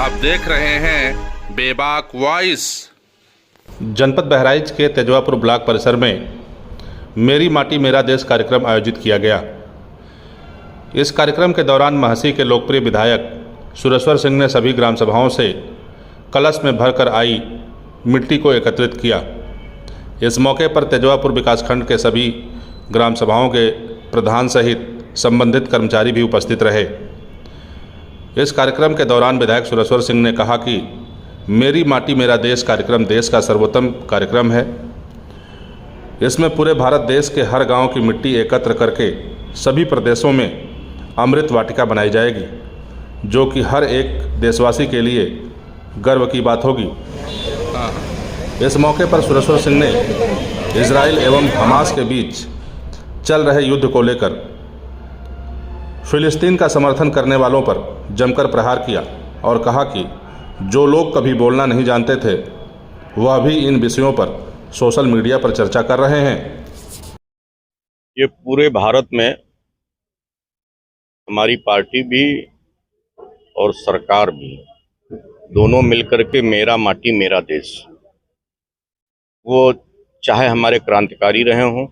आप देख रहे हैं बेबाक वॉइस। जनपद बहराइच के तेजवापुर ब्लॉक परिसर में मेरी माटी मेरा देश कार्यक्रम आयोजित किया गया। इस कार्यक्रम के दौरान महसी के लोकप्रिय विधायक सुरेश्वर सिंह ने सभी ग्राम सभाओं से कलश में भरकर आई मिट्टी को एकत्रित किया। इस मौके पर तेजवापुर विकासखंड के सभी ग्राम सभाओं के प्रधान सहित संबंधित कर्मचारी भी उपस्थित रहे। इस कार्यक्रम के दौरान विधायक सुरेश्वर सिंह ने कहा कि मेरी माटी मेरा देश कार्यक्रम देश का सर्वोत्तम कार्यक्रम है। इसमें पूरे भारत देश के हर गांव की मिट्टी एकत्र करके सभी प्रदेशों में अमृत वाटिका बनाई जाएगी, जो कि हर एक देशवासी के लिए गर्व की बात होगी। इस मौके पर सुरेश्वर सिंह ने इजराइल एवं हमास के बीच चल रहे युद्ध को लेकर फिलिस्तीन का समर्थन करने वालों पर जमकर प्रहार किया और कहा कि जो लोग कभी बोलना नहीं जानते थे वह भी इन विषयों पर सोशल मीडिया पर चर्चा कर रहे हैं। ये पूरे भारत में हमारी पार्टी भी और सरकार भी दोनों मिलकर के मेरा माटी मेरा देश, वो चाहे हमारे क्रांतिकारी रहे हों,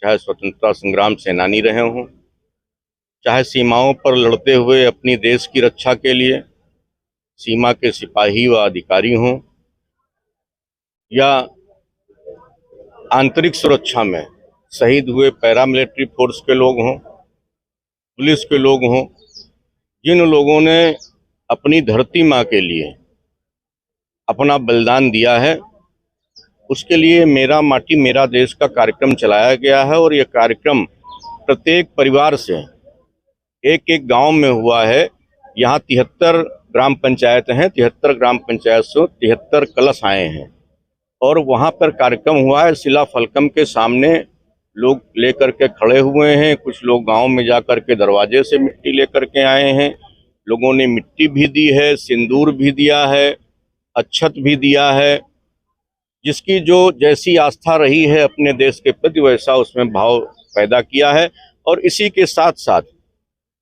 चाहे स्वतंत्रता संग्राम सेनानी रहे हों, चाहे सीमाओं पर लड़ते हुए अपनी देश की रक्षा के लिए सीमा के सिपाही व अधिकारी हों, या आंतरिक सुरक्षा में शहीद हुए पैरामिलिट्री फोर्स के लोग हों, पुलिस के लोग हों, जिन लोगों ने अपनी धरती माँ के लिए अपना बलिदान दिया है, उसके लिए मेरा माटी मेरा देश का कार्यक्रम चलाया गया है। और ये कार्यक्रम प्रत्येक परिवार से एक एक गांव में हुआ है। यहाँ 73 ग्राम पंचायत हैं, 73 ग्राम पंचायत से 73 कलश आए हैं और वहाँ पर कार्यक्रम हुआ है। शिला फलकम के सामने लोग लेकर के खड़े हुए हैं, कुछ लोग गांव में जाकर के दरवाजे से मिट्टी लेकर के आए हैं। लोगों ने मिट्टी भी दी है, सिंदूर भी दिया है, अक्षत भी दिया है। जिसकी जो जैसी आस्था रही है अपने देश के प्रति, वैसा उसमें भाव पैदा किया है। और इसी के साथ साथ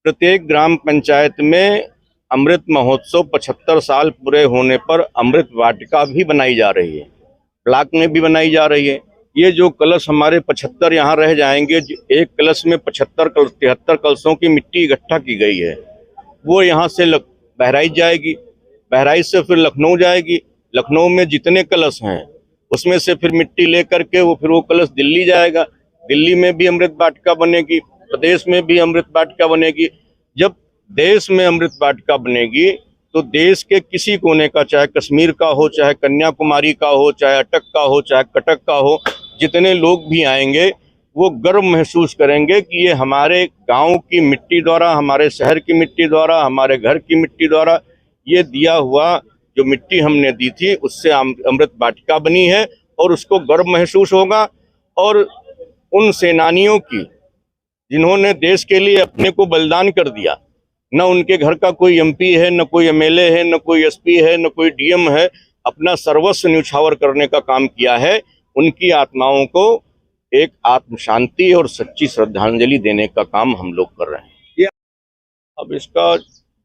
प्रत्येक ग्राम पंचायत में अमृत महोत्सव 75 साल पूरे होने पर अमृत वाटिका भी बनाई जा रही है, ब्लॉक में भी बनाई जा रही है। ये जो कलश हमारे 75 यहाँ रह जाएंगे, एक कलश में 73 कलशों की मिट्टी इकट्ठा की गई है, वो यहाँ से बहराइच जाएगी, बहराइच से फिर लखनऊ जाएगी, लखनऊ में जितने कलश हैं उसमें से फिर मिट्टी लेकर के वो कलश दिल्ली जाएगा, दिल्ली में भी अमृत वाटिका बनेगी, प्रदेश में भी अमृत वाटिका बनेगी। जब देश में अमृत वाटिका बनेगी तो देश के किसी कोने का, चाहे कश्मीर का हो, चाहे कन्याकुमारी का हो, चाहे अटक का हो, चाहे कटक का हो, जितने लोग भी आएंगे वो गर्व महसूस करेंगे कि ये हमारे गांव की मिट्टी द्वारा, हमारे शहर की मिट्टी द्वारा, हमारे घर की मिट्टी द्वारा ये दिया हुआ जो मिट्टी हमने दी थी उससे अमृत वाटिका बनी है। और उसको गर्व महसूस होगा। और उन सेनानियों की जिन्होंने देश के लिए अपने को बलिदान कर दिया, न उनके घर का कोई एमपी है, न कोई एमएलए है, न कोई एसपी है, न कोई डीएम है, अपना सर्वस्व न्यौछावर करने का काम किया है, उनकी आत्माओं को एक आत्म शांति और सच्ची श्रद्धांजलि देने का काम हम लोग कर रहे हैं। अब इसका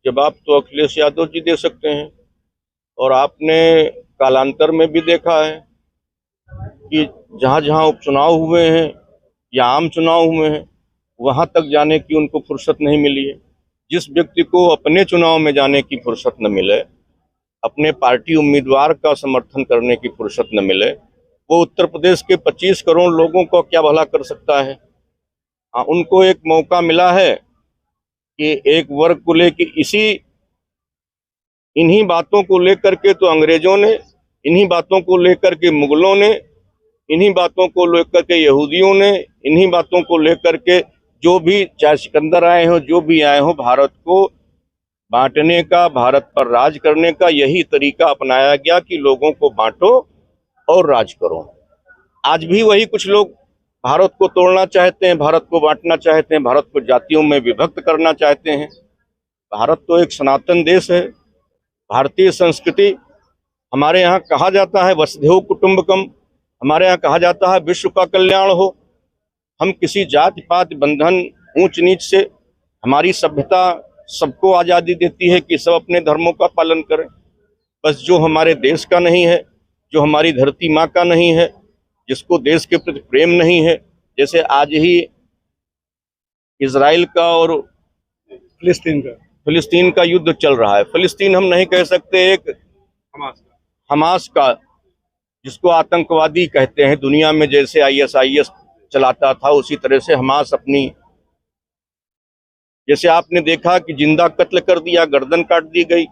जवाब तो अखिलेश यादव जी दे सकते हैं। और आपने कालांतर में भी देखा है कि जहाँ जहाँ उपचुनाव हुए हैं या आम चुनाव हुए हैं, वहाँ तक जाने की उनको फुर्सत नहीं मिली है। जिस व्यक्ति को अपने चुनाव में जाने की फुर्सत न मिले, अपने पार्टी उम्मीदवार का समर्थन करने की फुर्सत न मिले, वो उत्तर प्रदेश के 25 करोड़ लोगों को क्या भला कर सकता है। हाँ, उनको एक मौका मिला है कि एक वर्ग को लेकर इन्हीं बातों को लेकर के तो अंग्रेजों ने, इन्हीं बातों को लेकर के मुगलों ने, इन्हीं बातों को लेकर के यहूदियों ने, इन्हीं बातों को लेकर के जो भी, चाहे सिकंदर आए हो, जो भी आए हो, भारत को बांटने का, भारत पर राज करने का यही तरीका अपनाया गया कि लोगों को बांटो और राज करो। आज भी वही कुछ लोग भारत को तोड़ना चाहते हैं, भारत को बांटना चाहते हैं, भारत को जातियों में विभक्त करना चाहते हैं। भारत तो एक सनातन देश है, भारतीय संस्कृति। हमारे यहाँ कहा जाता है वसुधैव कुटुंबकम, हमारे यहाँ कहा जाता है विश्व का कल्याण हो। हम किसी जाति पात बंधन ऊंच नीच से, हमारी सभ्यता सबको आज़ादी देती है कि सब अपने धर्मों का पालन करें। बस जो हमारे देश का नहीं है, जो हमारी धरती माँ का नहीं है, जिसको देश के प्रति प्रेम नहीं है, जैसे आज ही इजराइल का और फिलिस्तीन का युद्ध चल रहा है। फिलिस्तीन हम नहीं कह सकते, एक हमास का, जिसको आतंकवादी कहते हैं दुनिया में, जैसे ISIS चलाता था उसी तरह से हमास अपनी, जैसे आपने देखा कि जिंदा कत्ल कर दिया, गर्दन काट दी गई,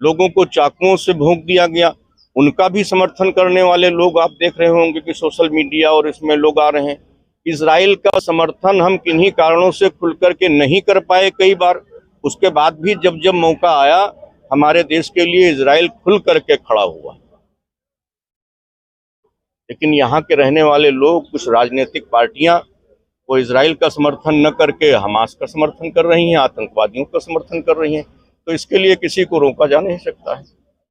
लोगों को चाकुओं से भोंक दिया गया। उनका भी समर्थन करने वाले लोग आप देख रहे होंगे कि सोशल मीडिया और इसमें लोग आ रहे हैं। इजराइल का समर्थन हम किन्हीं कारणों से खुल करके नहीं कर पाए कई बार, उसके बाद भी जब जब मौका आया हमारे देश के लिए इजराइल खुल करके खड़ा हुआ। लेकिन यहाँ के रहने वाले लोग, कुछ राजनीतिक पार्टियां, वो इजराइल का समर्थन न करके हमास का समर्थन कर रही हैं, आतंकवादियों का समर्थन कर रही हैं। तो इसके लिए किसी को रोका जा नहीं सकता है।